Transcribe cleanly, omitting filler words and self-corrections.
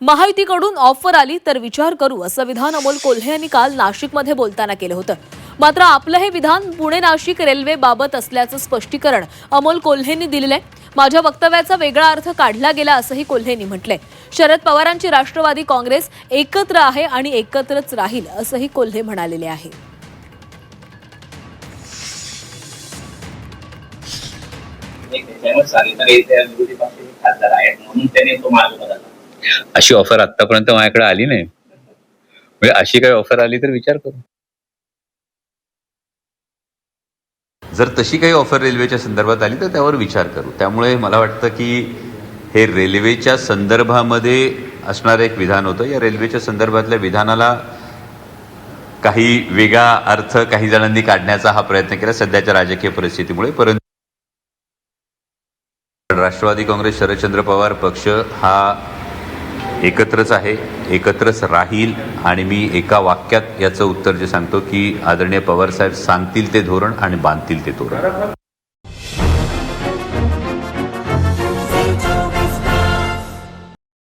महायुतीकडून ऑफर आली तर विचार करू असं विधान अमोल कोल्हे यांनी काल नाशिकमध्ये बोलताना केलं होतं. मात्र आपलं हे विधान पुणे नाशिक रेल्वे बाबत असल्याचं स्पष्टीकरण अमोल कोल्हेंनी दिलेलं आहे. माझ्या वक्तव्याचा वेगळा अर्थ काढला गेला असंही कोल्हेंनी म्हटलंय. शरद पवारांची राष्ट्रवादी काँग्रेस एकत्र आहे आणि एकत्रच राहील असंही कोल्हे म्हणालेले आहे. अशी ऑफर आतापर्यंत माझ्याकडे आली नाही. म्हणजे अशी काही ऑफर आली तर विचार करू. जर तशी काही ऑफर रेल्वेच्या संदर्भात आली तर त्यावर विचार करू. त्यामुळे मला वाटतं की हे रेल्वेच्या संदर्भामध्ये असणारं एक विधान होतं. या रेल्वेच्या संदर्भातल्या विधानाला काही वेगळा अर्थ काही जणांनी काढण्याचा हा प्रयत्न केला सध्याच्या राजकीय परिस्थितीमुळे. परंतु राष्ट्रवादी काँग्रेस शरदचंद्र पवार पक्ष हा एकत्रच आहे, एकत्रच राहील. आणि मी एका वाक्यात याचं उत्तर जे सांगतो की आदरणीय पवार साहेब सांगतील ते धोरण आणि बांधतील ते धोरण.